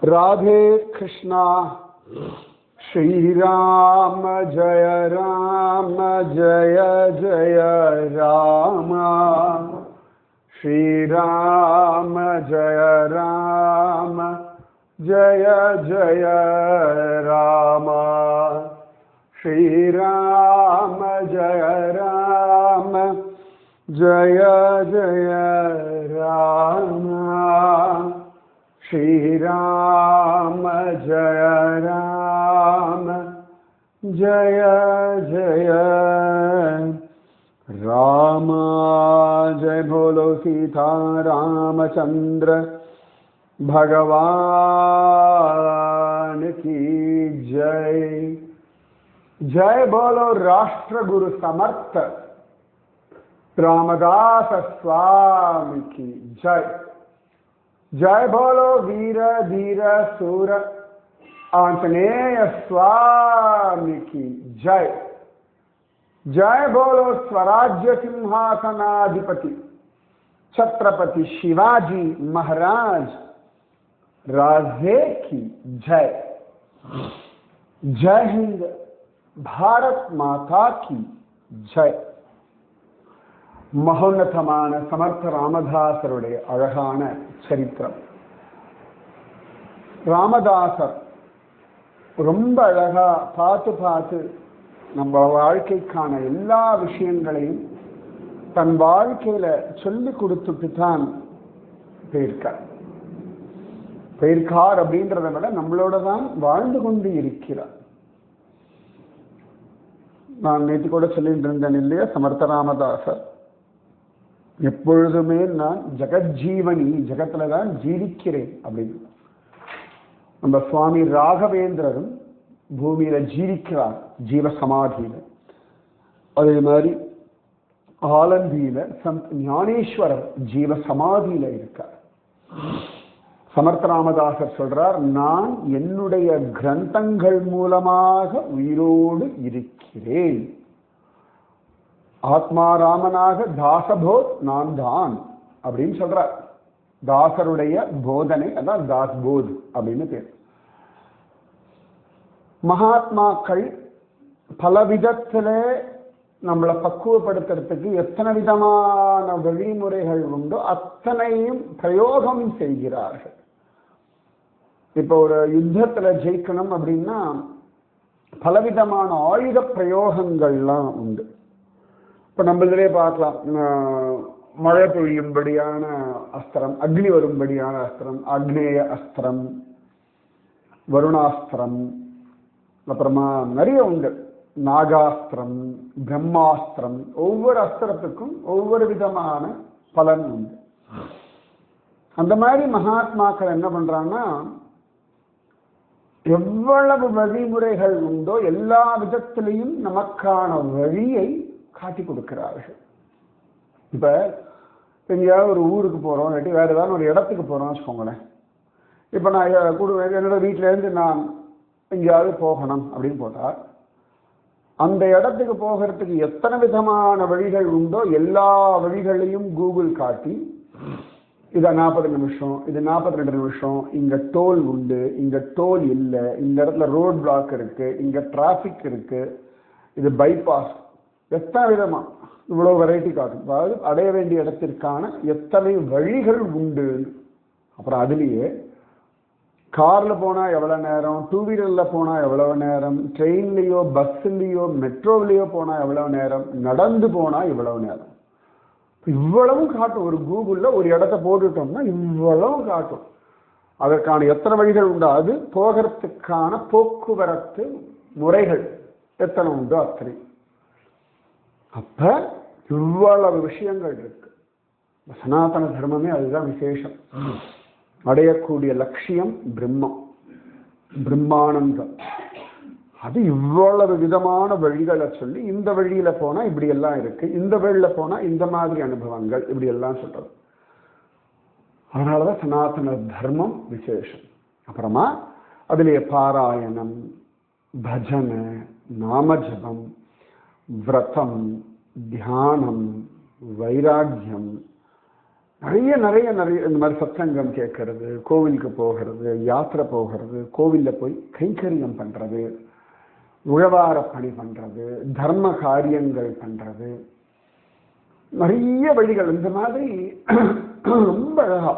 राधे कृष्णा श्री राम जय जय राम श्री राम जय जय राम श्री राम जय जय राम श्री राम जय जय राम। जय बोलो सीता रामचंद्र भगवान की जय। जय बोलो राष्ट्र गुरु समर्थ रामदास स्वामी की जय। जय बोलो वीर धीर सूर आंजनेय स्वामी की जय। जय बोलो स्वराज्य सिंहासनाधिपति छत्रपति शिवाजी महाराज राजे की जय। जय हिंद, भारत माता की जय। மகோன்னதமான சமர்த்த ராமதாசருடைய அழகான சரித்திரம். ராமதாசர் ரொம்ப அழகா பார்த்து நம்ம வாழ்க்கைக்கான எல்லா விஷயங்களையும் தன் வாழ்க்கையில சொல்லி கொடுத்துட்டு தான் போயிருக்கார் அப்படின்றத விட நம்மளோட தான் வாழ்ந்து கொண்டு இருக்கிறார். நான் நேற்று கூட சொல்லிட்டு இருந்தேன் இல்லையா, சமர்த்த ராமதாசர் எப்பொழுதுமே நான் ஜெகஜீவனி, ஜெகத்துல தான் ஜீவிக்கிறேன் அப்படின்னு. நம்ம சுவாமி ராகவேந்திரரும் பூமியில ஜீவிக்கிறார், ஜீவ சமாதியில. அதே மாதிரி ஆலந்தியில சந்த் ஞானேஸ்வரர் ஜீவ சமாதியில இருக்கார். சமர்த்த ராமதாசர் சொல்றார், நான் என்னுடைய கிரந்தங்கள் மூலமாக உயிரோடு இருக்கிறேன். ஆத்மாராமனாக தாசபோத் நான் தான் அப்படின்னு சொல்றார். தாசருடைய போதனை அதான் தாஸ்போத் அப்படின்னு பேர். மகாத்மாக்கள் பல விதத்துல நம்மளை பக்குவப்படுத்துறதுக்கு எத்தனை விதமான வழிமுறைகள் உண்டோ அத்தனையும் பிரயோகம் செய்கிறார்கள். இப்போ ஒரு யுத்தத்துல ஜெயிக்கணும் அப்படின்னா பலவிதமான ஆயுத பிரயோகங்கள்லாம் உண்டு. இப்போ நம்மளே பார்க்கலாம், மழை பொழியும்படியான அஸ்திரம், அக்னி வரும்படியான அஸ்திரம், அக்னேய அஸ்திரம், வருணாஸ்திரம், அப்புறமா நிறைய உண்டு, நாகாஸ்திரம், பிரம்மாஸ்திரம். ஒவ்வொரு அஸ்திரத்துக்கும் ஒவ்வொரு விதமான பலன் உண்டு. அந்த மாதிரி மகாத்மாக்கள் என்ன பண்றாங்கன்னா, எவ்வளவு வழிமுறைகள் உண்டோ எல்லா விதத்திலையும் நமக்கான வழியை காட்டி கொடுக்கிறார்கள். இப்ப எங்கேயாவது ஒரு ஊருக்கு போறோம், இல்லாட்டி வேற ஏதாவது ஒரு இடத்துக்கு போறோம்னு வச்சுக்கோங்களேன். இப்ப நான் என்னோட வீட்டுல இருந்து நான் எங்கேயாவது போகணும் அப்படின்னு போட்டா, அந்த இடத்துக்கு போகிறதுக்கு எத்தனை விதமான வழிகள் உண்டோ எல்லா வழிகளையும் கூகுள் காட்டி, இதை 40 நிமிஷம், இது 42 நிமிஷம், இங்க டோல் உண்டு, இங்க டோல் இல்லை, இந்த இடத்துல ரோட் பிளாக் இருக்கு, இங்க டிராபிக் இருக்கு, இது பைபாஸ், எத்தனை விதமா இவ்வளவு வெரைட்டி காட்டும். அதாவது அடைய வேண்டிய இடத்திற்கான எத்தனை வழிகள் உண்டு. அப்புறம் அதுலேயே கார்ல போனா எவ்வளவு நேரம், டூ வீலர்ல போனா எவ்வளவு நேரம், ட்ரெயின்லயோ பஸ்லயோ மெட்ரோவிலையோ போனா எவ்வளவு நேரம், நடந்து போனா எவ்வளவு நேரம், இவ்வளவும் காட்டும். ஒரு கூகுள்ல ஒரு இடத்த போட்டுட்டோம்னா இவ்வளவு காட்டும். அதற்கான எத்தனை வழிகள் உண்டோ, அது போகிறதுக்கான போக்குவரத்து முறைகள் எத்தனை உண்டோ அத்தனை. அப்ப இவ்வளவு விஷயங்கள் இருக்கு. சனாதன தர்மமே அதுதான் விசேஷம். அடையக்கூடிய லட்சியம் பிரம்மம், பிரம்மானந்தம். அது இவ்வளவு விதமான வழிகளை சொல்லி, இந்த வழியில போனா இப்படி எல்லாம் இருக்கு, இந்த வழியில போனா இந்த மாதிரி அனுபவங்கள், இப்படி எல்லாம் சொல்றது. அதனாலதான் சனாதன தர்மம் விசேஷம். அப்புறமா அதுலயே பாராயணம், பஜனை, நாமஜபம், விரதம், தியானம், வைராக்கியம், நிறைய நிறைய நிறைய இந்த மாதிரி சத்சங்கம் கேட்கறது, கோவிலுக்கு போகிறது, யாத்திரை போகிறது, கோவிலில் போய் கைங்கரியம் பண்ணுறது, உழவார பணி பண்ணுறது, தர்ம காரியங்கள் பண்ணுறது, நிறைய வழிகள் இந்த மாதிரி ரொம்ப அழகா.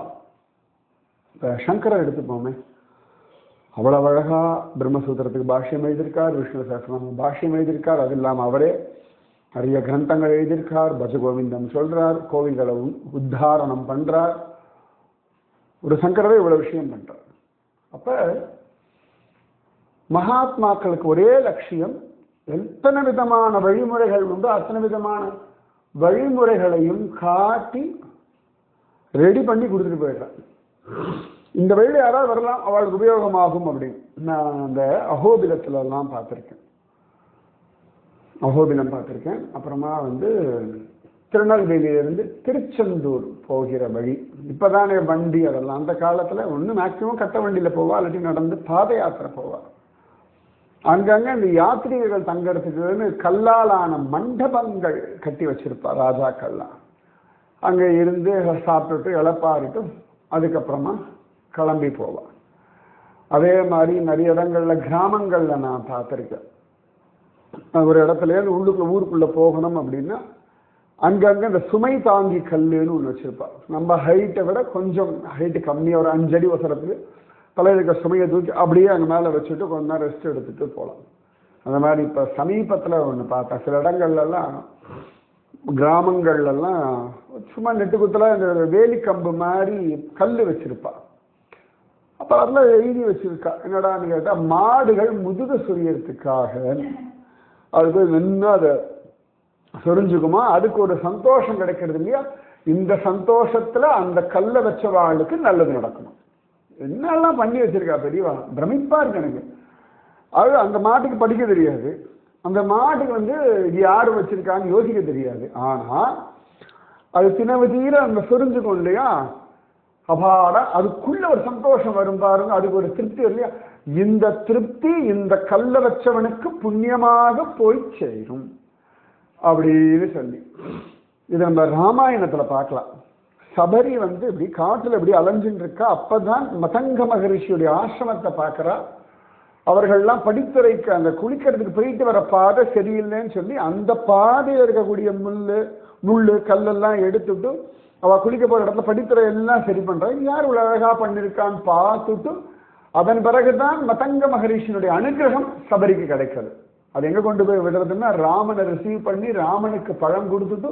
இப்போ சங்கரர் எடுத்துப்போமே, அவ்வளவு அழகா பிரம்மசூத்திரத்துக்கு பாஷ்யம் எழுதியிருக்கார், விஷ்ணு சஹஸ்ரநாமம் பாஷ்யம் எழுதியிருக்கார். அது இல்லாமல் அவரே நிறைய கிரந்தங்கள் எழுதியிருக்கார், பஜகோவிந்தம் சொல்றார், கோவில்களை உத்தாரணம் பண்றார். ஒரு சங்கரவே இவ்வளவு விஷயம் பண்றார். அப்ப மகாத்மாக்களுக்கு ஒரே லட்சியம், எத்தனை விதமான வழிமுறைகள் உண்டோ அத்தனை விதமான வழிமுறைகளையும் காட்டி ரெடி பண்ணி கொடுத்துட்டு போயிடுறார். இந்த வழியில் யாராவது வரலாம், அவளுக்கு உபயோகமாகும் அப்படின்னு. நான் அந்த அகோபிலத்துல எல்லாம் பார்த்துருக்கேன், அகோபிலம் பார்த்துருக்கேன். அப்புறமா திருநெல்வேலியிலிருந்து திருச்செந்தூர் போகிற வழி, இப்போதானே வண்டி அதெல்லாம். அந்த காலத்தில் ஒன்று மேக்சிமம் கட்ட வண்டியில் போவா, இல்லாட்டி நடந்து பாத யாத்திரை போவா. அங்கங்கே இந்த யாத்திரிகர்கள் தங்கறதுக்குன்னு கல்லாலான மண்டபங்கள் கட்டி வச்சிருப்பா ராஜாக்கள்லாம். அங்கே இருந்து சாப்பிட்டுட்டு இளப்பாரிட்டு அதுக்கப்புறமா கிளம்பி போவாள். அதே மாதிரி நிறைய இடங்கள்ல கிராமங்கள்ல நான் பார்த்துருக்கேன். ஒரு இடத்துலேருந்து ஊருக்குள்ள போகணும் அப்படின்னா அங்கங்கே இந்த சுமை தாங்கி கல்லுன்னு ஒன்று வச்சிருப்பாள். நம்ம ஹைட்டை விட கொஞ்சம் ஹைட்டு கம்மியாக ஒரு 5 அடி வசரத்துக்கு தலையில் இருக்க சுமையை தூக்கி அப்படியே அங்கே மேலே வச்சுட்டு கொஞ்ச நேரம் ரெஸ்ட் எடுத்துட்டு போகலாம். அந்த மாதிரி இப்போ சமீபத்தில் ஒன்று பார்த்தேன், சில இடங்கள்லாம் கிராமங்கள்லாம் சும்மா நெட்டுக்குத்தில் இந்த வேலிக்கம்பு மாதிரி கல் வச்சிருப்பா. அப்போ அதெல்லாம் எழுதி வச்சிருக்கா. என்னடான்னு கேட்டால், மாடுகள் முதுகு சொரியறதுக்காக அது நின்று அதை சொரிஞ்சுக்குமா, அதுக்கு ஒரு சந்தோஷம் கிடைக்கிறது இல்லையா, இந்த சந்தோஷத்தில் அந்த கல்லை வச்சவாளுக்கு நல்லது நடக்கணும். என்னெல்லாம் பண்ணி வச்சிருக்கா பெரியவா, பிரமிப்பா இருக்கு எனக்கு. அது அந்த மாட்டுக்கு படிக்க தெரியாது, அந்த மாட்டுக்கு இது யாரு வச்சிருக்கான்னு யோசிக்க தெரியாது. ஆனா அது தினவு தீர அந்த சொரிஞ்சுக்கும் இல்லையா, அபாட அதுக்குள்ள ஒரு சந்தோஷம் வரும் பாருங்க, அதுக்கு ஒரு திருப்தி இல்லையா. இந்த திருப்தி இந்த கல்ல வச்சவனுக்கு புண்ணியமாக போய் சேரும் அப்படின்னு சொல்லி இது நம்ம ராமாயணத்துல பார்க்கலாம். சபரி இப்படி காட்டுல இப்படி அலைஞ்சுட்டு இருக்கா. அப்பதான் மதங்க மகரிஷியுடைய ஆசிரமத்தை பார்க்கிறா. அவர்கள்லாம் படித்துறைக்கு அந்த குளிக்கிறதுக்கு போயிட்டு வர பாதை சரியில்லைன்னு சொல்லி அந்த பாதையில் இருக்கக்கூடிய முள்ளு கல்லெல்லாம் எடுத்துட்டு அவ குளிக்க போற இடத்துல படித்துறை எல்லாம் சரி பண்றா. யார் இவ்வளவு அழகா பண்ணிருக்கான்னு பார்த்துட்டு அதன் பிறகுதான் மதங்க மகரிஷியினுடைய அனுகிரகம் சபரிக்கு கிடைக்கிறது. அது எங்க கொண்டு போய் விடுறதுன்னா, ராமனை ரிசீவ் பண்ணி ராமனுக்கு பழம் கொடுத்துட்டு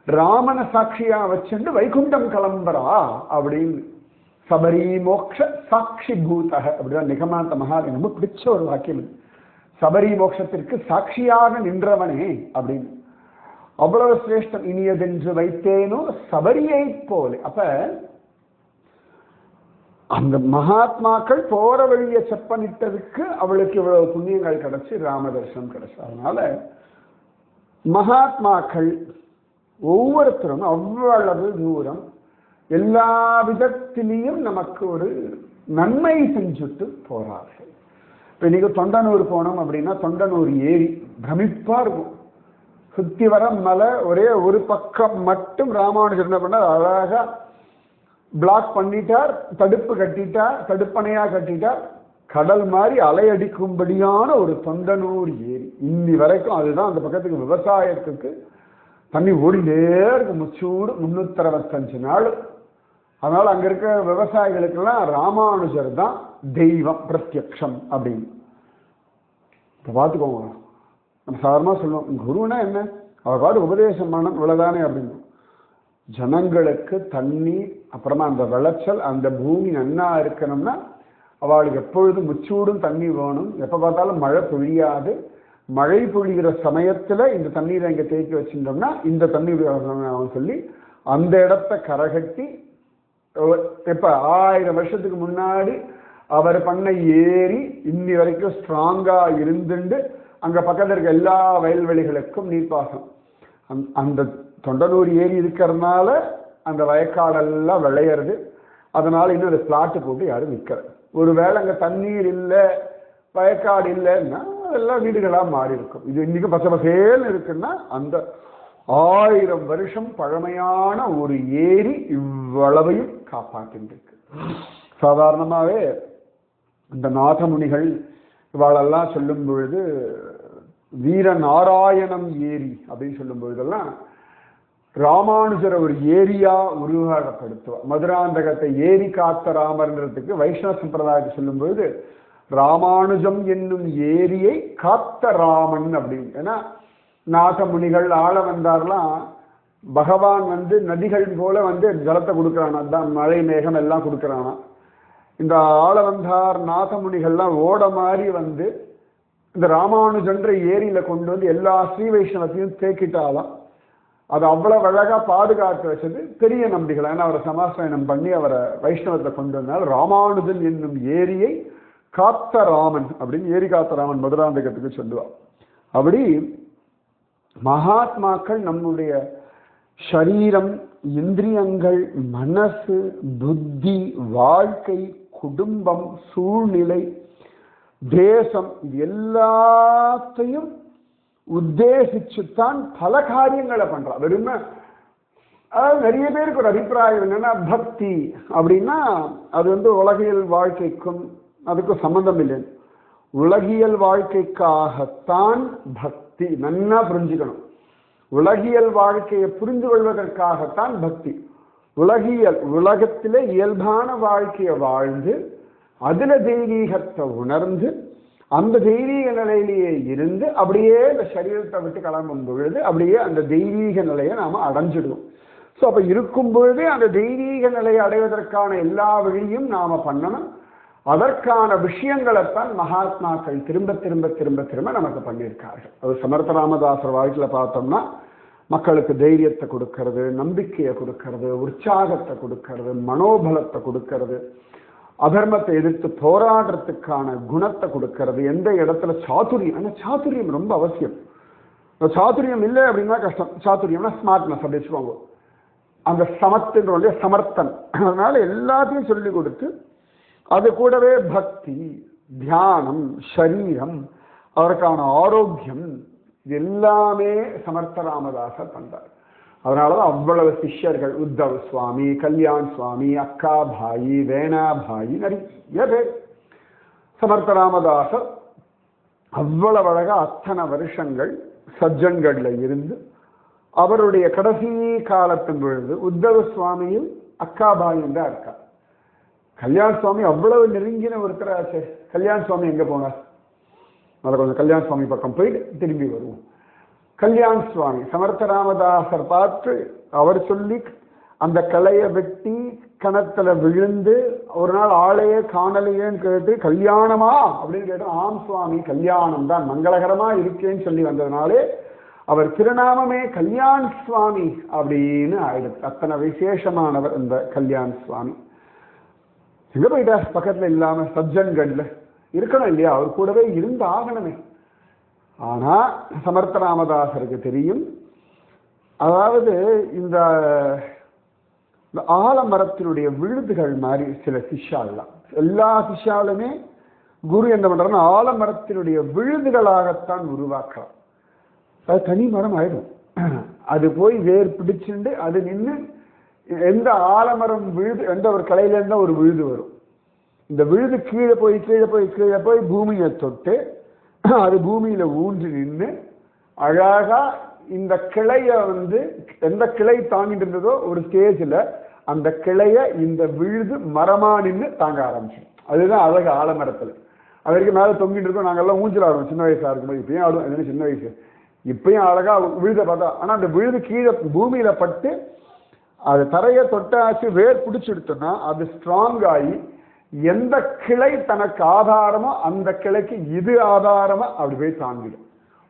ராமனை சாட்சியா வச்சுட்டு வைகுண்டம் கிளம்புறா அப்படின்னு. சபரி மோக்ஷ சாட்சி பூதக அப்படிதான் நிகமாந்த மகான் ரொம்ப பிடிச்ச ஒரு வாக்கியம். சபரி மோட்சத்திற்கு சாட்சியாக நின்றவனே அப்படின்னு. அவ்வளவு சிரேஷ்டம். இனியதென்று வைத்தேனோ சபரியை போல. அப்ப அந்த மகாத்மாக்கள் போற வழியை செப்பனிட்டதுக்கு அவளுக்கு இவ்வளவு புண்ணியங்கள் கிடைச்சு ராமதர்சனம் கிடைச்சு. அதனால மகாத்மாக்கள் ஒவ்வொருத்தரும் அவ்வளவு தூரம் எல்லா விதத்திலையும் நமக்கு ஒரு நன்மை செஞ்சுட்டு போறார்கள். இப்ப இன்னைக்கு தொண்டனூர் போனோம் அப்படின்னா, தொண்டனூர் ஏரி பிரமிப்பா இருக்கும். சுத்தி வர மலை, ஒரே ஒரு பக்கம் மட்டும் ராமானுஜர் என்ன பண்ணார், அழகா பிளாக் பண்ணிட்டார், தடுப்பு கட்டிட்டார், தடுப்பணையா கட்டிட்டார். கடல் மாதிரி அலையடிக்கும்படியான ஒரு தொண்டனூர் ஏரி இன்னி வரைக்கும். அதுதான் அந்த பக்கத்துக்கு விவசாயத்துக்கு தண்ணி ஓடிலே இருக்கு முச்சூடு 365 நாள். அதனால அங்க இருக்க விவசாயிகளுக்கெல்லாம் ராமானுஜர் தான் தெய்வம் பிரத்யக்ஷம் அப்படின்னு. இப்ப பார்த்துக்கோங்க, நம்ம சாதாரணமா சொல்லுவோம் குருன்னா என்ன, அவர் பாட்டு உபதேசம் பண்ண இவ்வளவுதானே அப்படின்னு. ஜனங்களுக்கு தண்ணி, அப்புறமா அந்த விளைச்சல், அந்த பூமி நன்னா இருக்கணும்னா அவளுக்கு எப்பொழுதும் முச்சூடும் தண்ணி வேணும். எப்ப பார்த்தாலும் மழை பொழியாது. மழை பொழிகிற சமயத்துல இந்த தண்ணீரை இங்க தேக்கி வச்சுட்டோம்னா இந்த தண்ணீர் சொல்லி அந்த இடத்த கரகட்டி, எப்ப 1000 வருஷத்துக்கு முன்னாடி அவர் பண்ண ஏரி இன்னி வரைக்கும் ஸ்ட்ராங்கா இருந்துட்டு அங்க பக்கத்துல இருக்க எல்லா வயல்வெளிகளுக்கும் நீர்ப்பாசனம். அந்த தொண்டனூர் ஏரி இருக்கிறதுனால அந்த வயக்காடெல்லாம் விளையிறது. அதனால இன்னும் ஒரு பிளாட்டு போட்டு யாரும் விற்கிறது. ஒருவேளை அங்க தண்ணீர் இல்லை, வயக்காடு இல்லைன்னா அதெல்லாம் வீடுகளா மாறி இருக்கும். இது இன்னைக்கு பச்சை பசேன்னு இருக்குன்னா அந்த 1000 வருஷம் பழமையான ஒரு ஏரி இவ்வளவையும் காப்பாற்றிருக்கு. சாதாரணமாகவே இந்த நாதமுனிகள் இவாளெல்லாம் சொல்லும் பொழுது வீரநாராயணம் ஏரி அப்படின்னு சொல்லும் பொழுதெல்லாம் ராமானுஜரை ஒரு ஏரியா உருவகப்படுத்துவார். மதுராந்தகத்தை ஏரி காத்த ராமர்ன்றதுக்கு வைஷ்ணவ சம்பிரதாயத்தை சொல்லும் பொழுது ராமானுஜம் என்னும் ஏரியை காத்த ராமன் அப்படின்னு. ஏன்னா நாதமுனிகள் ஆள வந்தார்லாம் பகவான் நதிகள் போல ஜலத்தை கொடுக்குறானா, தான் மழை மேகம் எல்லாம் கொடுக்குறானா. இந்த ஆளவந்தார் நாதமுனிகள்லாம் ஓட மாதிரி இந்த ராமானுஜன்ற ஏரியில கொண்டு எல்லா ஸ்ரீ வைஷ்ணவத்தையும் தேக்கிட்டாலாம். அது அவ்வளவு அழகா பாதுகாத்து வச்சது பெரிய நம்பிகள். ஏன்னா அவரை சமாசயனம் பண்ணி அவரை வைஷ்ணவத்தை கொண்டு வந்தால் ராமானுஜன் என்னும் ஏரியை காத்த ராமன் அப்படின்னு ஏரி காத்த ராமன் மதுராந்தகத்துக்கு சொல்லுவார். அப்படி மகாத்மாக்கள் நம்முடைய சரீரம், இந்திரியங்கள், மனசு, புத்தி, வாழ்க்கை, குடும்பம், சூழ்நிலை, தேசம் இது எல்லாத்தையும் உத்தேசிச்சுத்தான் பல காரியங்களை பண்றான். வெறுமை அதாவது நிறைய பேருக்கு ஒரு அபிப்பிராயம் என்னன்னா பக்தி அப்படின்னா அது உலகியல் வாழ்க்கைக்கும் அதுக்கும் சம்பந்தம் இல்லை. உலகியல் வாழ்க்கைக்காகத்தான் பக்தி. நன்னா புரிஞ்சுக்கணும். உலகியல் வாழ்க்கையை புரிந்து கொள்வதற்காகத்தான் பக்தி. உலகத்திலே இயல்பான வாழ்க்கையை வாழ்ந்து அதுல தெய்வீகத்தை உணர்ந்து அந்த தெய்வீக நிலையிலேயே இருந்து அப்படியே இந்த சரீரத்தை விட்டு கிளம்பும் பொழுது அப்படியே அந்த தெய்வீக நிலையை நாம அடைஞ்சிடுவோம். ஸோ அப்ப இருக்கும் பொழுதே அந்த தெய்வீக நிலையை அடைவதற்கான எல்லா வழியும் நாம பண்ணணும். அதற்கான விஷயங்களைத்தான் மகாத்மாக்கள் திரும்ப திரும்ப திரும்ப திரும்ப நமக்கு பண்ணியிருக்கார்கள். அது சமர்த்த ராமதாசர் வாழ்க்கையில பார்த்தோம்னா மக்களுக்கு தைரியத்தை கொடுக்கறது, நம்பிக்கையை கொடுக்கறது, உற்சாகத்தை கொடுக்கறது, மனோபலத்தை கொடுக்கறது, அதர்மத்தை எதிர்த்து போராடுறதுக்கான குணத்தை கொடுக்கறது, எந்த இடத்துல சாதுரியம். ஆனால் சாதுரியம் ரொம்ப அவசியம். சாதுரியம் இல்லை அப்படின்னா கஷ்டம். சாதுரியம்னா ஸ்மார்ட்னஸ் அப்படி வச்சுக்கோங்க. அந்த சமத்துன்ற சமர்த்தன். அதனால எல்லாத்தையும் சொல்லி கொடுத்து அது கூடவே பக்தி, தியானம், சரீரம், அதற்கான ஆரோக்கியம் இது எல்லாமே சமர்த்த ராமதாசர் பண்றார். அதனாலதான் அவ்வளவு சிஷ்யர்கள், உத்தவ் சுவாமி, கல்யாண் சுவாமி, அக்கா பாயி, வேணா பாயி, நிறைய பேர். சமர்த்த ராமதாசர் அவ்வளவு அழகா அத்தனை வருஷங்கள் சஜ்ஜன்கள்ல இருந்து அவருடைய கடைசி காலத்தின் பொழுது உத்தவ சுவாமியும் அக்கா பாயும் தான் இருக்கார். கல்யாண் சுவாமி அவ்வளவு நெருங்கின ஒருத்தராச்சு. கல்யாண் சுவாமி எங்க போனார்? அதில் கொஞ்சம் கல்யாண் சுவாமி பக்கம் போயிட்டு திரும்பி வருவோம். கல்யாண் சுவாமி சமர்த்த ராமதாசர் பார்த்து அவர் சொல்லி அந்த கலையை வெட்டி கணத்துல விழுந்து ஒரு நாள் ஆளையே காணலையேன்னு கேட்டு கல்யாணமா அப்படின்னு கேட்டோம். ஆம் சுவாமி கல்யாணம் தான், மங்களகரமா இருக்கேன்னு சொல்லி வந்ததுனாலே அவர் திருநாமமே கல்யாண் சுவாமி அப்படின்னு ஆயிடுச்சு. அத்தனை விசேஷமானவர் இந்த கல்யாண் சுவாமி. எங்க போயிட்டார்? பக்கத்துல இல்லாம சஜ்ஜன்கள்ல இருக்கணும் இல்லையா? அவர் கூடவே இருந்து ஆகணுமே. ஆனா சமர்த்த ராமதாசருக்கு தெரியும், அதாவது இந்த ஆலமரத்தினுடைய விழுதுகள் மாதிரி சில சிஷ்யாலாம், எல்லா சிஷ்யாலுமே குரு என்ன பண்றாருன்னா ஆலமரத்தினுடைய விழுதுகளாகத்தான் உருவாக்கலாம். அது தனி மரம் ஆயிடும். அது போய் வேர் பிடிச்சுண்டு அது நின்று எந்த ஆலமரம் விழுது, எந்த ஒரு கலையில இருந்தா ஒரு விழுது வரும். இந்த விழுது கீழே போய் கீழே போய் கீழே போய் பூமியை தொட்டு அது பூமியில ஊன்றி நின்று அழகா இந்த கிளைய எந்த கிளை தாங்கிட்டு இருந்ததோ ஒரு ஸ்டேஜ்ல அந்த கிளைய இந்த விழுது மரமா நின்று தாங்க ஆரம்பிச்சு. அதுதான் அழகு ஆலமரத்துல. அது வரைக்கும் மேல தொங்கிட்டு இருக்கோம். நாங்கெல்லாம் ஊஞ்சல் ஆடுவோம் சின்ன வயசா இருக்கும்போது. இப்பயும் ஆடுவோம், சின்ன வயசு. இப்பயும் அழகா விழுத பார்த்தா. ஆனா அந்த விழுது கீழே பூமியில பட்டு அது தரையை தொட்டாச்சு வேர் பிடிச்சு எடுத்தோம்னா அது ஸ்ட்ராங் ஆகி எந்த கிளை தனக்கு ஆதாரமோ அந்த கிளைக்கு இது ஆதாரமா அப்படி போய் தாங்கிடும்.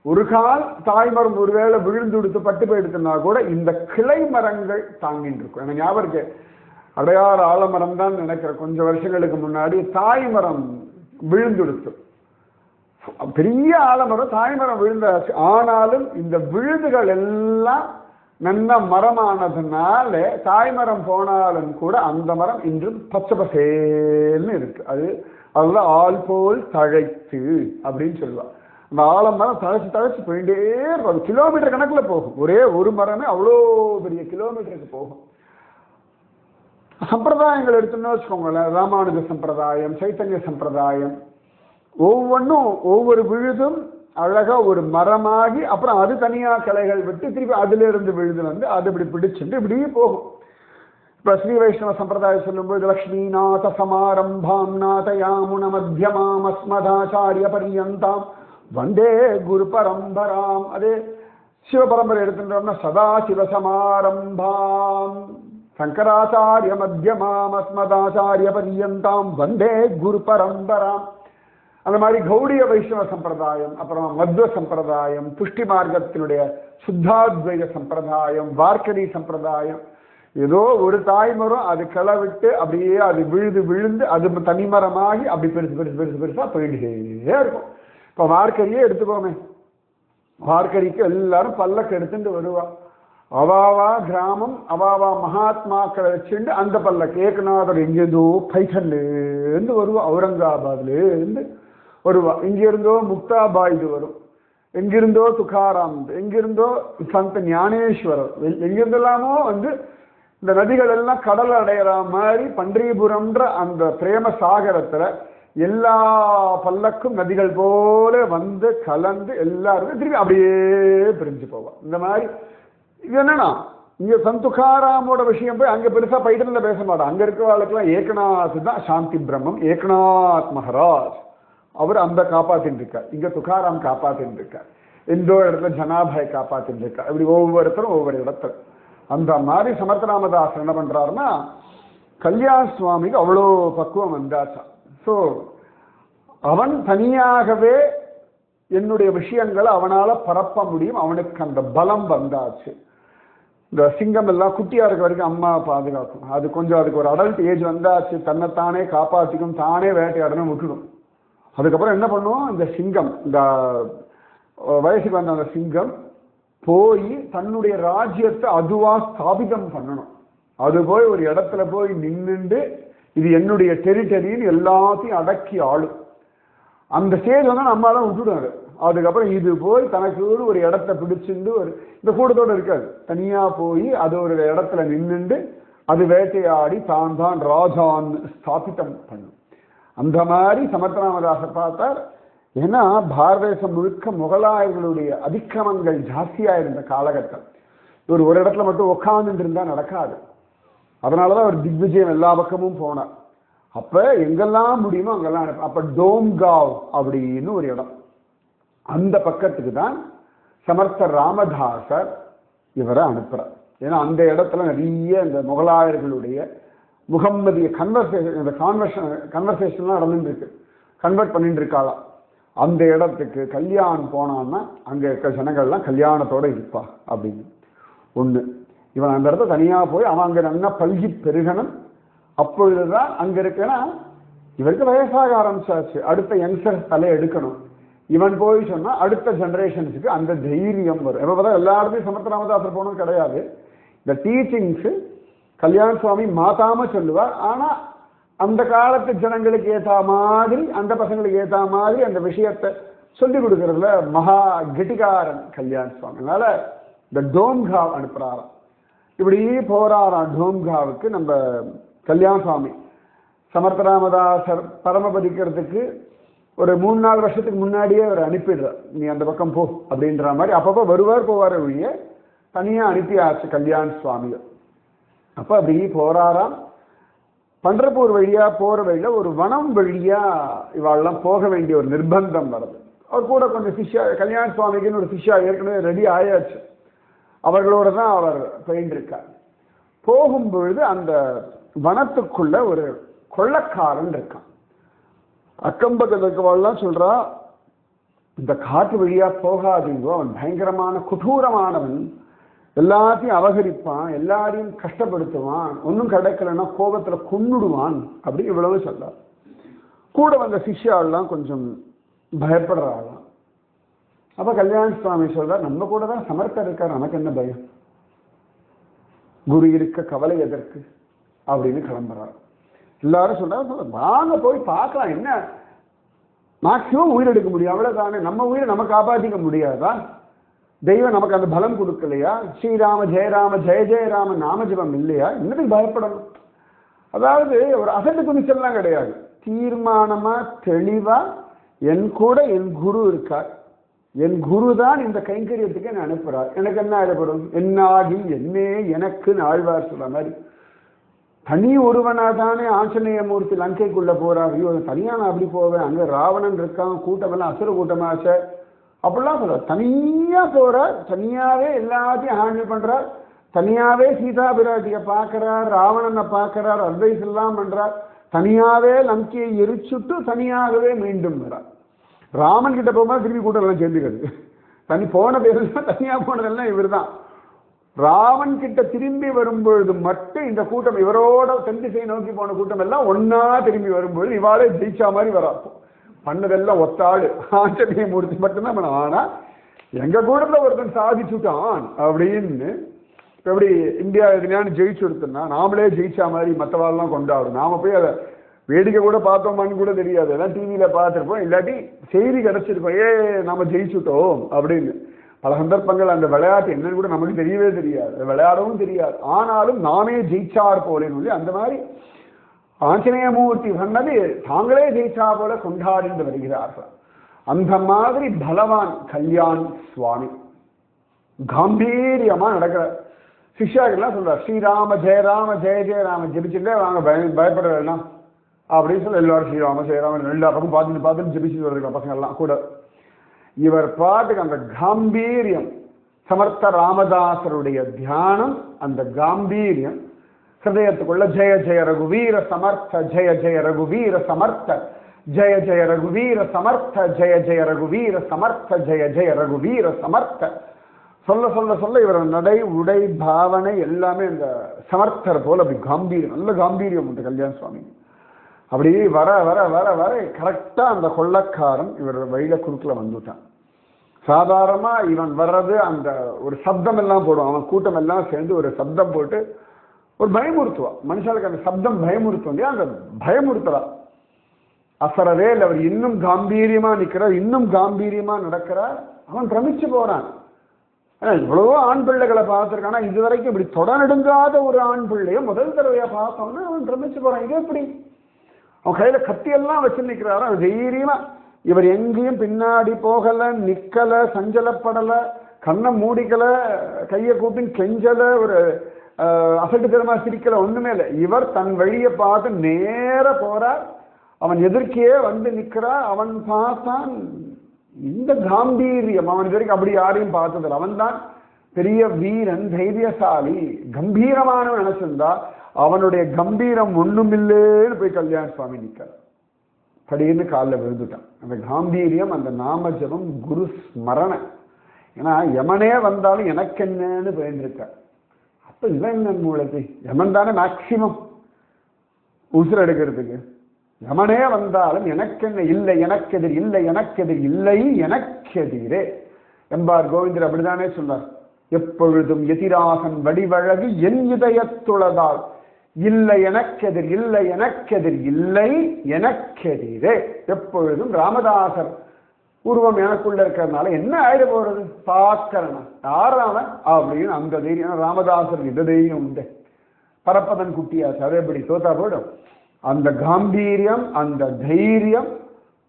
ஒரு கால் தாய்மரம் ஒருவேளை விழுந்து எடுத்து பட்டு போயிடுச்சுன்னா கூட இந்த கிளை மரங்கள் தாங்கிட்டு இருக்கும். எனக்கு ஞாபகம் இருக்கு, அடையாறு ஆலமரம் தான் நினைக்கிறேன், கொஞ்சம் வருஷங்களுக்கு முன்னாடி தாய்மரம் விழுந்துடுத்து. பெரிய ஆலமரம் தாய்மரம் விழுந்தாச்சு. ஆனாலும் இந்த விழுதுகள் எல்லாம் நல்ல மரமானதுனால தாய்மரம் போனாலும் கூட அந்த மரம் இன்றும் பச்சை பசேல்னு இருக்கு. அதுதான் ஆள் போல் தழைத்து அப்படின்னு சொல்லுவா. அந்த ஆலமரம் தழைச்சு தழைச்சு போயிட்டே இருக்கும். அது கிலோமீட்டர் கணக்கில் போகும். ஒரே ஒரு மரமே அவ்வளோ பெரிய கிலோமீட்டருக்கு போகும். சம்பிரதாயங்கள் எடுத்துன்னு வச்சுக்கோங்களேன், ராமானுஜ சம்பிரதாயம், சைத்தன்ய சம்பிரதாயம், ஒவ்வொன்றும் ஒவ்வொரு விழுதும் அழகா ஒரு மரமாகி அப்புறம் அது தனியா கிளைகள் விட்டு திருப்பி அதுல இருந்து விழுது வந்து அது இப்படி பிடிச்சுட்டு இப்படியே போகும். இப்ப ஸ்ரீ வைஷ்ணவ சம்பிரதாயம் சொல்லும்போது லக்ஷ்மிநாத சமாரம்பாம் நாதயாமுன மத்தியமாம் அஸ்மதாச்சாரிய பரியந்தாம் வந்தே குரு பரம்பராம். அதே சிவபரம்பரை எடுத்துட்டோம்னா சதா சிவசமாரம்பாம் சங்கராச்சாரிய மத்தியமாம் அஸ்மதாச்சாரிய பரியந்தாம் வந்தே குரு பரம்பராம். அந்த மாதிரி கௌடிய வைஷ்ணவ சம்பிரதாயம், அப்புறம் மத்வ சம்பிரதாயம், புஷ்டி மார்க்கத்தினுடைய சுத்தாத்வைத சம்பிரதாயம், வார்க்கடி சம்பிரதாயம், ஏதோ ஒரு தாய்மரம் அது களை விட்டு அப்படியே அது விழுது விழுந்து அது தனிமரமாகி அப்படி பெருசு பெருசு பெருசு பெருசா போயிட்டே இருக்கும். இப்ப வார்க்கரியே எடுத்துக்கோமே, வார்க்கரிக்கு எல்லாரும் பல்லக்கு எடுத்துட்டு வருவா. அவாவா கிராமம் அவாவா மகாத்மாக்களை வச்சுட்டு அந்த பல்லக்கு ஏகநாதர் எங்கேருந்தோ பைசன்ல இருந்து வருவா, அவுரங்காபாத்ல இருந்து வருவா, இங்கிருந்தோ முக்தாபாய்து வரும், எங்கிருந்தோ துகாராம், எங்கிருந்தோ சந்த ஞானேஸ்வரர், எங்கிருந்தெல்லாமோ வந்து இந்த நதிகள் எல்லாம் கடல் அடையிற மாதிரி பண்டரிபுரம்ன்ற அந்த பிரேம சாகரத்துல எல்லா பல்லக்கும் நதிகள் போல வந்து கலந்து எல்லாருமே திரும்பி அப்படியே பிரிஞ்சு போவான். இந்த மாதிரி இது என்னன்னா இங்க சந்துகாராமோட விஷயம் போய் அங்க பெருசா பைடன்ல பேச மாட்டான். அங்க இருக்கிறவர்களுக்கெல்லாம் ஏகநாத் தான் சாந்தி பிரம்மம், ஏகநாத் மகாராஜ் அவர் அந்த காப்பாத்தின்னு இருக்கார். இங்க துகாராம் காப்பாத்தின்னு இருக்கார், எந்தோ இடத்துல ஜனாபாய் காப்பாத்தின்னு இருக்கார். இப்படி ஒவ்வொருத்தரும் ஒவ்வொரு இடத்துல. அந்த மாதிரி சமர்த்தராமதாஸ் என்ன பண்றாருன்னா கல்யாண சுவாமிக்கு அவ்வளோ பக்குவம் வந்தாச்சா. ஸோ அவன் தனியாகவே என்னுடைய விஷயங்களை அவனால பரப்ப முடியும், அவனுக்கு அந்த பலம் வந்தாச்சு. இந்த சிங்கம் எல்லாம் குட்டியா இருக்க வரைக்கும் அம்மா பாதுகாக்கும், அது கொஞ்சம் அதுக்கு ஒரு அடல்ட் ஏஜ் வந்தாச்சு, தன்னைத்தானே காப்பாற்றிக்கும், தானே வேட்டையாடணும் விட்டுடும். அதுக்கப்புறம் என்ன பண்ணுவோம், இந்த சிங்கம் இந்த வயசுக்கு வந்த அந்த சிங்கம் போய் தன்னுடைய ராஜ்யத்தை அதுவா ஸ்தாபிதம் பண்ணணும். அது போய் ஒரு இடத்துல போய் நின்றுண்டு இது என்னுடைய டெரிட்டரின்னு எல்லாத்தையும் அடக்கி ஆளும். அந்த ஸ்டேஜ் வந்து நம்மளால விட்டுடுவாரு. அதுக்கப்புறம் இது போய் தனக்கு ஒரு இடத்த பிடிச்சிருந்து ஒரு இந்த கூட்டத்தோடு இருக்காது, தனியா போய் அது ஒரு இடத்துல நின்றுண்டு அது வேட்டையாடி தான் தான் ராஜான் ஸ்தாபிதம் பண்ணும். அந்த மாதிரி சமர்த்தராமதாசர் பார்த்தார். ஏன்னா பாரத தேசம் முழுக்க முகலாயர்களுடைய அதிக்கிரமங்கள் ஜாஸ்தியா இருந்த காலகட்டம். ஒரு இடத்துல மட்டும் உட்கார்ந்துட்டு இருந்தா நடக்காது. அதனாலதான் ஒரு திக்விஜயம் எல்லா பக்கமும் போனார். அப்ப எங்கெல்லாம் முடியுமோ அங்கெல்லாம் அப்ப டோம்காவ் அப்படின்னு ஒரு இடம், அந்த பக்கத்துக்கு தான் சமர்த்த ராமதாசர் இவரை அனுப்புறார். ஏன்னா அந்த இடத்துல நிறைய இந்த முகலாயர்களுடைய முகம்மதிய கன்வர்சேஷன்லாம் நடந்துட்டு இருக்கு, கன்வெர்ட் பண்ணிட்டு இருக்காளாம். அந்த இடத்துக்கு கல்யாணம் போனான்னா அங்க இருக்க ஜனங்கள்லாம் கல்யாணத்தோட இருப்பா அப்படின்னு ஒண்ணு. இவன் அந்த இடத்த தனியா போய் அவன் அங்க நல்லா பல்கி பெருகணும். அப்பொழுதுதான் அங்க இருக்கனா இவருக்கு வயசாக ஆரம்பிச்சாச்சு, அடுத்த யங்ஸ்டர்ஸ் தலை எடுக்கணும். இவன் போய் சொன்னா அடுத்த ஜெனரேஷன்ஸுக்கு அந்த தைரியம் வரும். எப்ப பார்த்தா எல்லா இடத்தையும் சமர்த்த ராமதாசர் போனது கிடையாது. இந்த டீச்சிங்ஸ் கல்யாண சுவாமி மாத்தாம சொல்லுவார். ஆனா அந்த காலத்து ஜனங்களுக்கு ஏற்ற மாதிரி அந்த பசங்களுக்கு ஏற்ற மாதிரி அந்த விஷயத்தை சொல்லிக் கொடுக்கறதுல மகா கெட்டிகாரன் கல்யாண சுவாமி. அதனால இந்த டோம்காவ் அனுப்புறாராம். இப்படி போறாராம் டோம்காவுக்கு நம்ம கல்யாண சுவாமி. சமர்த்தராமதாசர் பரமபதிக்கிறதுக்கு ஒரு 3-4 வருஷத்துக்கு முன்னாடியே அவர் அனுப்பிடுறார், நீ அந்த பக்கம் போ அப்படின்ற மாதிரி. அப்பப்போ வருவார் போவார் வழிய தனியா அனுப்பியாச்சு கல்யாண சுவாமிகள். அப்ப அப்படி போறாராம். பண்டர்பூர் வழியா போற வழியில ஒரு வனம் வழியா இவாளெல்லாம் போக வேண்டிய ஒரு நிர்பந்தம் வருது. அவர் கூட கொஞ்சம் சிஷ்யா, கல்யாண சுவாமிக்குன்னு ஒரு சிஷ்யா ஏற்கனவே ரெடி ஆயாச்சு, அவர்களோட தான் அவர் போயின்றிருக்கார். போகும்பொழுது அந்த வனத்துக்குள்ள ஒரு கொள்ளக்காரன் இருக்கான். அக்கம்பக்கத்துக்கெல்லாம் சொல்றா, இந்த காட்டு வழியா போகாதீங்கோ, அவன் பயங்கரமான கொடூரமானவன், எல்லாத்தையும் அபகரிப்பான், எல்லாரையும் கஷ்டப்படுத்துவான், ஒன்றும் கிடைக்கலன்னா கோபத்துல கொன்னுடுவான் அப்படி இவ்வளவு சொல்றார். கூட வந்த சிஷ்யாவெல்லாம் கொஞ்சம் பயப்படுறாங்களாம். அப்ப கல்யாண சுவாமி சொல்றார், நம்ம கூட தான் சமர்த்தர் இருக்கார், நமக்கு என்ன பயம், குரு இருக்க கவலை எதற்கு அப்படின்னு கிளம்புறார். எல்லாரும் சொல்றாங்க, வாங்க போய் பார்க்கலாம், என்ன மேக்சிமம் உயிர் எடுக்க முடியும், அவ்வளவுதானே. நம்ம உயிரை நம்ம காப்பாற்றிக்க முடியாதா? தெய்வம் நமக்கு அந்த பலம் கொடுக்கலையா? ஸ்ரீராம ஜெயராம ஜெய ஜெயராம நாமஜபம் இல்லையா? இன்னதுக்கு பயப்படணும்? அதாவது ஒரு அசட்டு துணிச்சல்லாம் கிடையாது. தீர்மானமா தெளிவா என் கூட என் குரு இருக்கார், என் குரு தான் இந்த கைங்கரியத்துக்கு என்ன அனுப்புறார், எனக்கு என்ன ஆயிடப்படும், என்னாகி என்னே எனக்கு ஆழ்வார் சொல்ற மாதிரி தனி ஒருவனா தானே ஆஞ்சநேய மூர்த்தி லங்கைக்குள்ள போறார். ஐயோ தனியா நான் அப்படி போவேன், அங்க ராவணன் இருக்கான், கூட்டமெல்லாம் அசுர கூட்டமாச்ச அப்படிலாம் சொல்ற. தனியா போறார், தனியாவே எல்லாத்தையும் ஹேண்டில் பண்றார், தனியாவே சீதா பிராட்டியை பார்க்கிறார், ராவணனை பார்க்கிறார், அட்வைஸ் எல்லாம் பண்றார், தனியாவே லங்கையை எரிச்சுட்டு தனியாகவே மீண்டும் வரார். ராமன் கிட்ட போகும்போது திரும்பி கூட்டம் எல்லாம் சேர்ந்துக்கிறது. தனி போன பேரெல்லாம் தனியா போனதெல்லாம் இவர் தான். ராவன் கிட்ட திரும்பி வரும்பொழுது மட்டும் இந்த கூட்டம் இவரோட தென் திசை நோக்கி போன கூட்டம் எல்லாம் ஒன்னா திரும்பி வரும்பொழுது இவாளே ஜெயிச்சா மாதிரி வரா. பண்ணதெல்லாம் ஒத்தாடு ஆஞ்சநேய மூர்த்தி மட்டும்தான் பண்ண. ஆனா எங்க கூட்டத்துல ஒருத்தன் சாதிச்சுட்டான் அப்படின்னு எப்படி இந்தியா எதுலையான்னு ஜெயிச்சு கொடுத்தோம்னா நாமளே ஜெயிச்சா மாதிரி மற்றவாள்லாம் கொண்டாடும். நாம போய் அதை வேடிக்கை கூட பார்த்தோமான்னு கூட தெரியாது, எல்லாம் டிவியில பார்த்துருப்போம், இல்லாட்டி செய்தி கிடைச்சிருக்கோம், நாம ஜெயிச்சுட்டோம் அப்படின்னு. பல சந்தர்ப்பங்கள் அந்த விளையாட்டு என்னன்னு கூட நமக்கு தெரியவே தெரியாது, விளையாடவும் தெரியாது, ஆனாலும் நாமே ஜெயிச்சார் போலேன்னு சொல்லி அந்த மாதிரி ஆஞ்சநேயமூர்த்தி சொன்னது தாங்களே ஜெயிச்சா போல கொண்டாடிட்டு வருகிறார்கள். அந்த மாதிரி பலவான் கல்யாண் சுவாமி கம்பீரியமா நடக்கிற சிஷ்யாக்கெல்லாம் சொல்றார், ஸ்ரீராம ஜெயராம ஜெய ஜெயராம ஜெபிச்சுட்டே வாங்க, பயப்பட வேண்டாம் அப்படின்னு சொல்லி எல்லாரும் ஸ்ரீராம ஜெயராம எல்லா பக்கம் பார்த்துட்டு ஜெபிச்சுட்டு வருகிற பசங்க எல்லாம் கூட. இவர் பாட்டுக்கு அந்த காம்பீரியம், சமர்த்த ராமதாசருடைய தியானம், அந்த காம்பீரியம் ஹிருதயத்துக்குள்ள ஜெய ஜெய ரகுவீர சமர்த்த ஜெய ஜெய ரகுவீர சமர்த்த ஜெய ஜெய ரகுவீர சமர்த்த ஜெய ஜெய ரகுவீர சமர்த்த ஜெய ஜெய ரகுவீர சமர்த்த சொல்ல சொல்ல சொல்ல இவர் நடை உடை பாவனை எல்லாமே இந்த சமர்த்தர் போல அப்படி காம்பீரியம், நல்ல காம்பீரியம் உண்டு கல்யாண சுவாமி. அப்படி வர வர வர வர கரெக்டா அந்த கொள்ளக்காரன் இவர் வழியில குறுக்குல வந்துட்டான். சாதாரணமா இவன் வர்றது அந்த ஒரு சப்தம் எல்லாம் போடுவான், அவன் கூட்டம் எல்லாம் சேர்ந்து ஒரு சப்தம் போட்டு ஒரு பயமுறுத்துவான். மனுஷாளுக்கு அந்த சப்தம் பயமுறுத்தும் இல்லையா, அந்த பயமுறுத்தலா அசரவேல் அவர் இன்னும் காம்பீரியமா நிற்கிறார், இன்னும் காம்பீரியமா நடக்கிறார். அவன் பிரமிச்சு போறான். இவ்வளவோ ஆண் பிள்ளைகளை பார்த்துருக்கானா இதுவரைக்கும் இப்படி தொடநெடுங்காத ஒரு ஆண் பிள்ளைய முதல் தடவையா பார்த்தோம்னா அவன் பிரமிச்சு போறான். இது எப்படி? அவன் கையில கத்தியெல்லாம் வச்சு நிற்கிறாரோ தைரியமா. இவர் எங்கேயும் பின்னாடி போகல, நிக்கல, சஞ்சலப்படல, கண்ணை மூடிக்கல, கையை கூட்டி கெஞ்சல, ஒரு அசட்டுத்தனமா சிரிக்கல, ஒண்ணுமே இல்லை. இவர் தன் வழியை பார்த்து நேர போறார். அவன் எதிர்க்கையே வந்து நிற்கிறார். அவன் பார்த்தான் இந்த காம்பீரியம், அவன் வரைக்கும் அப்படி யாரையும் பார்த்ததில்லை. அவன் தான் பெரிய வீரன், தைரியசாலி, கம்பீரமானவன் நினைச்சிருந்தா அவனுடைய கம்பீரம் ஒண்ணுமில்லேன்னு போய் கல்யாண சுவாமி நிற்கிறார். படின்னு காலில் விழுந்துட்டான். அந்த காம்பீரியம், அந்த நாம ஜபம், குரு ஸ்மரண. ஏன்னா யமனே வந்தாலும் எனக்கு என்னன்னு போயிருந்திருக்கார். அப்ப இவன் என்ன மூலத்தை, யமன் தானே மேக்சிமம் உசுர எடுக்கிறதுக்கு. யமனே வந்தாலும் எனக்கென்ன, இல்லை எனக்கெதிர், இல்லை எனக்கெதிர், இல்லை எனக்கெதிரே எம்பார் கோவிந்தர் அப்படித்தானே சொன்னார். எப்பொழுதும் எதிராகன் வடிவழகு என் இதயத்துளதால் இல்லை எனக்கெதிர், இல்லை எனக்கெதிர், இல்லை எனக்கெதிரே. எப்பொழுதும் ராமதாசர் உருவம் எனக்குள்ள இருக்கிறதுனால என்ன ஆயிட போறது, பார்க்கிறனா யாராவன் அப்படின்னு அந்த தைரியம். ராமதாசர் இந்த தைரியம் உண்டு, பரப்பதன் குட்டியாச்சு, அதே எப்படி தோத்தா போயிடும். அந்த காம்பீரியம், அந்த தைரியம்,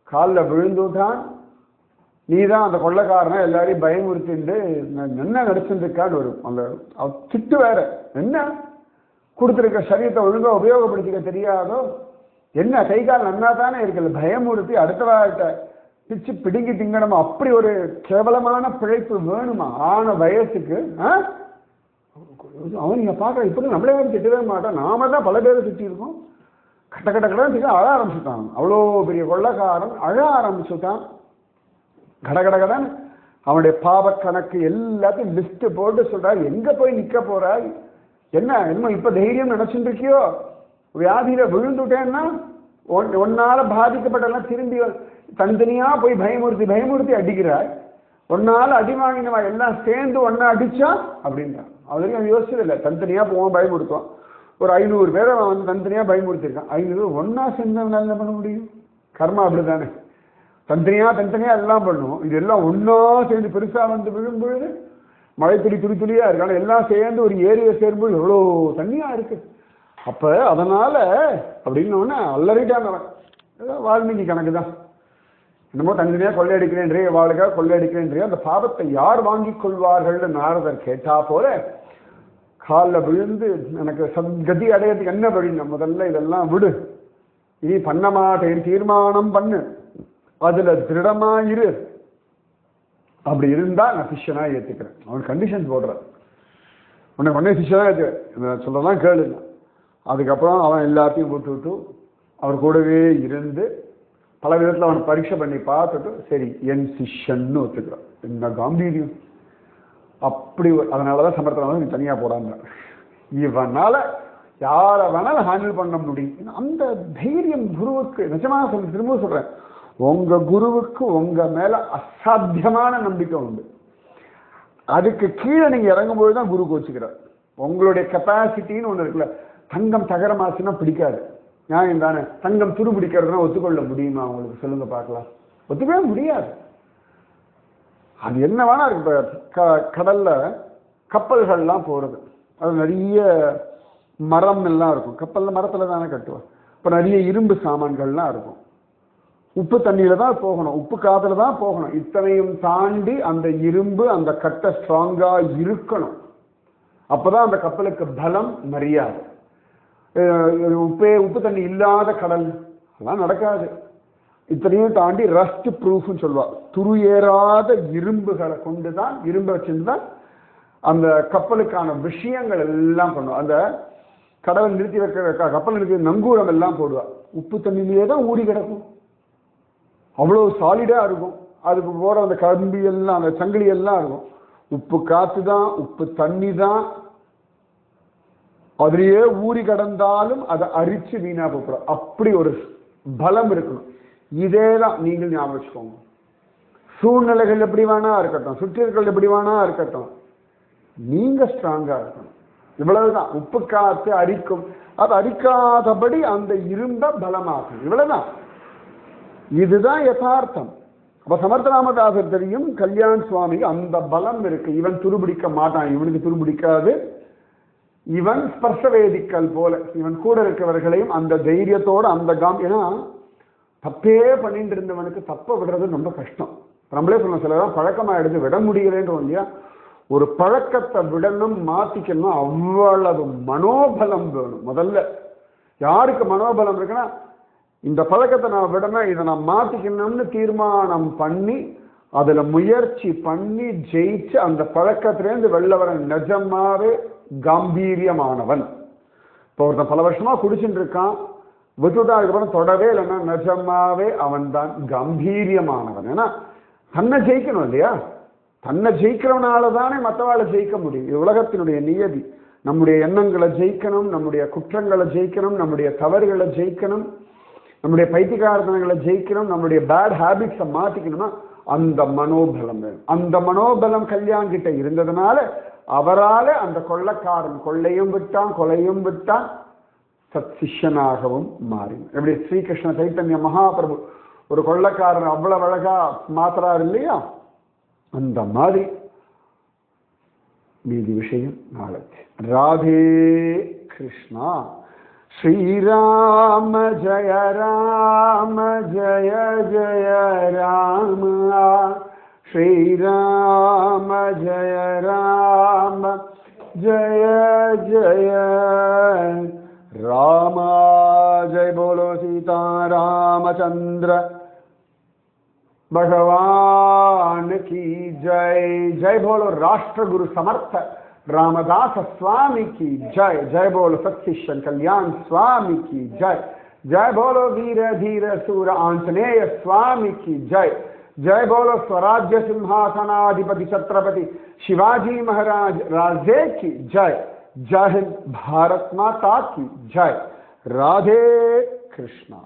காலில் விழுந்துட்டான். நீதான் அந்த கொள்ளக்காரனை எல்லாரையும் பயமுறுத்திட்டு என்ன நடிச்சுருக்கான்னு வரும். அந்த திட்டு வேற, என்ன கொடுத்துருக்க சரீரத்தை ஒழுங்கா உபயோகப்படுத்திக்க தெரியாதோ, என்ன கை கால் நன்னா தானே இருக்குல்ல, பயமுறுத்தி அடுத்த வார்த்தை பிச்சு பிடுங்கி திங்கணுமா, அப்படி ஒரு கேவலமான பிழைப்பு வேணுமா ஆன வயசுக்கு? அவன் நீங்க பார்க்க இப்படி நம்மளே திட்டவே மாட்டான், நாம தான் பல பேரை திட்டிருக்கோம். கட்ட கட்ட கட்ட அழ ஆரம்பிச்சுட்டான். அவ்வளோ பெரிய கொள்ளக்காரன் அழ ஆரம்பிச்சுட்டான். கடகடகடன் அவனுடைய பாவ கணக்கு எல்லாத்தையும் லிஸ்ட் போட்டு சொல்றாரு. எங்க போய் நிக்க போறாய், என்ன என்ன இப்ப தைரியம் நினைச்சுட்டு இருக்கியோ, வியாதியில விழுந்துட்டேன்னா ஒன்னால பாதிக்கப்பட்டெல்லாம் திரும்பி தனித்தனியா போய் பயமுறுத்தி பயமுறுத்தி அடிக்கிறாய். ஒன்னால அடி வாங்கினவா எல்லாம் சேர்ந்து ஒன்னா அடிச்சா அப்படின்றான். அவருக்கு அவன் யோசிச்சதில்லை. தனித்தனியா போவான், பயமுறுத்துவான். ஒரு 500 பேரை அவன் வந்து தனித்தனியா பயமுறுத்திருக்கான். 500 ஒன்னா சேர்ந்தவனால என்ன பண்ண முடியும்? கர்மா அப்படித்தானே. தனித்தனியா எல்லாம் பண்ணும். இது எல்லாம் ஒன்னா சேர்ந்து பெருசா வந்து விழும்பொழுது மழை துளியா இருக்கு. ஆனா எல்லாம் சேர்ந்து ஒரு ஏரியை சேரும்போது எவ்வளோ தண்ணியா இருக்கு. அப்ப அதனால அப்படின்னு அல்லறிட்டாங்க. வால்மீகி கணக்கு தான். என்னமோ தனித்தனியா கொள்ளையடிக்கிறேன்றே, வாழ்க கொள்ளையடிக்கிறேன்றே, அந்த பாவத்தை யார் வாங்கிக் கொள்வார்கள் நாரதர் கேட்டா போல காலில் விழுந்து எனக்கு சத்கதி அடையறதுக்கு என்ன வழி, முதல்ல இதெல்லாம் விடு, இனி பண்ண மாட்டேன், தீர்மானம் பண்ணு, அதுல திருடமாயிரு, அப்படி இருந்தா நான் சிஷ்யனா ஏத்துக்கிறேன். அவன் கண்டிஷன் போடுறான். உடனே சிஷ்யனா ஏத்துக்கிறேன் சொல்லலாம் கேளுங்க. அதுக்கப்புறம் அவன் எல்லாத்தையும் விட்டு அவர் கூடவே இருந்து பல விதத்தில் அவனை பரீட்சை பண்ணி பார்த்துட்டு சரி என் சிஷ்யன்னு ஒத்துக்கிறான். என்ன காம்பீரியம்! அப்படி அதனாலதான் சமர்த்தனம் நீ தனியா போடாம, இவனால யாரை வேணாலும் ஹேண்டில் பண்ண முடியும். அந்த தைரியம் குருவுக்கு நிஜமா திரும்ப சொல்றேன், உங்க குருவுக்கு உங்க மேல அசாத்தியமான நம்பிக்கை உண்டு. அதுக்கு கீழே நீங்க இறங்கும்போது தான் குரு கோச்சுக்கிறார். உங்களுடைய கெப்பாசிட்டின்னு ஒண்ணு இருக்குல்ல. தங்கம் தகரமாச்சுன்னா பிடிக்காது, நியாயம் தானே. தங்கம் துரு பிடிக்கிறதுனா ஒத்துக்கொள்ள முடியுமா உங்களுக்கு சொல்லுங்க பார்க்கலாம்? ஒத்துக்கவே முடியாது. அது என்ன வேணா இருக்கு. இப்ப கடல்ல கப்பல்கள்லாம் போறது, அது நிறைய மரம் எல்லாம் இருக்கும். கப்பல்ல மரத்துல தானே கட்டுவோம். இப்ப நிறைய இரும்பு சாமான்கள்லாம் இருக்கும். உப்பு தண்ணியில தான் போகணும், உப்பு காத்துல தான் போகணும். இத்தனையும் தாண்டி அந்த இரும்பு அந்த கட்டை ஸ்ட்ராங்கா இருக்கணும். அப்பதான் அந்த கப்பலுக்கு பலம் மரியாதை. உப்பு தண்ணி இல்லாத கடல் அதெல்லாம் நடக்காது. இத்தனையும் தாண்டி ரஸ்ட் ப்ரூஃப்னு சொல்லுவா, துரு ஏறாத இரும்புகளை கொண்டுதான், இரும்பை வச்சுதான் அந்த கப்பலுக்கான விஷயங்கள் எல்லாம் பண்ணுவோம். அந்த கடலை நிறுத்தி வைக்க கப்பல் நிறுத்தி நங்கூரம் எல்லாம் போடுவா. உப்பு தண்ணியிலேயே தான் ஊறி கிடக்கும், அவ்வளவு சாலிடா இருக்கும். அதுக்கு போற அந்த கம்பி எல்லாம் அந்த சங்கிலி எல்லாம் இருக்கும். உப்பு காத்து தான், உப்பு தண்ணி தான், அதுலயே ஊறி கடந்தாலும் அதை அரிச்சு வீணா போறோம். அப்படி ஒரு பலம் இருக்கணும். இதேதான் நீங்கள் ஞாபகம் வச்சுக்கோங்க. சூழ்நிலைகள் எப்படி வேணா இருக்கட்டும், சுற்றியர்கள் எப்படி வேணா இருக்கட்டும், நீங்க ஸ்ட்ராங்கா இருக்கணும். இவ்வளவுதான். உப்பு காத்து அரிக்கும், அது அரிக்காதபடி அந்த இரும்ப பலமாகும். இவ்வளவுதான். இதுதான் யதார்த்தம். அப்ப சமர்த்தராமதாசர் தெரியும், கல்யாண் சுவாமிக்கு அந்த பலம் இருக்கு. இவன் துருபிடிக்க மாட்டான், இவனுக்கு துருபிடிக்காது. இவன் ஸ்பர்ஷவேதிக்கல் போல இவன் கூட இருக்கிறவர்களையும் அந்த தைரியத்தோட அந்த ஏன்னா தப்பே பண்ணிட்டு இருந்தவனுக்கு தப்ப விடுறது ரொம்ப கஷ்டம். நம்மளே சொன்ன சிலதான் பழக்கமா எடுத்து விட முடியலன்றோம் இல்லையா. ஒரு பழக்கத்தை விடணும், மாத்திக்கணும், அவ்வளவு மனோபலம் வேணும். முதல்ல யாருக்கு மனோபலம் இருக்குன்னா, இந்த பழக்கத்தை நான் விடணும், இதை நான் மாத்திக்கணும்னு தீர்மானம் பண்ணி அதுல முயற்சி பண்ணி ஜெயிச்சு அந்த பழக்கத்திலேருந்து வெளில வர நிஜமாவே காம்பீரியமானவன். இப்போ ஒருத்தன் பல வருஷமா குடிச்சுட்டு இருக்கான், விட்டுட்டா அதுக்கப்புறம் தொடவே இல்லைன்னா நிஜமாவே அவன் தான் கம்பீரியமானவன். ஏன்னா தன்னை ஜெயிக்கணும் இல்லையா. தன்னை ஜெயிக்கிறவனால தானே மற்றவாளை ஜெயிக்க முடியும். இது உலகத்தினுடைய நியதி. நம்முடைய எண்ணங்களை ஜெயிக்கணும், நம்முடைய குற்றங்களை ஜெயிக்கணும், நம்முடைய தவறுகளை ஜெயிக்கணும், நம்முடைய பைத்தியக்காரத்தனங்களை ஜெயிக்கணும், நம்முடைய பேட் ஹேபிட்ஸை மாத்திக்கணும்னா அந்த மனோபலம் வேணும். அந்த மனோபலம் கல்யாண் கிட்ட இருந்ததுனால அவரால அந்த கொள்ளைக்காரன் கொள்ளையும் விட்டான், கொலையும் விட்டான், சத் சிஷ்யனாகவும் மாறினான். எப்படி ஸ்ரீகிருஷ்ண சைத்தன்ய மகாபிரபு ஒரு கொள்ளைக்காரன் அவ்வளவு அழகா மாத்துறாரு இல்லையா, அந்த மாதிரி மீதி விஷயம் நாளைக்கு. ராதே கிருஷ்ணா. ஸ்ரீராம ஜய ராம ஜய ஜய ராம, ஸ்ரீராம ஜய ராம ஜய ஜய ராம. ஜெய் போலோ சீதா ராமச்சந்திர भगवान की जय. जय बोलो राष्ट्र गुरु समर्थ रामदास स्वामी की जय. जय बोलो सत्शिष्य कल्याण स्वामी की जय. जय बोलो वीर धीर सूर आंजनेय स्वामी की जय. जय बोलो स्वराज्य सिंहासनाधिपति छत्रपति शिवाजी महाराज राजे की जय. जय हिंद, भारत माता की जय. राधे कृष्णा.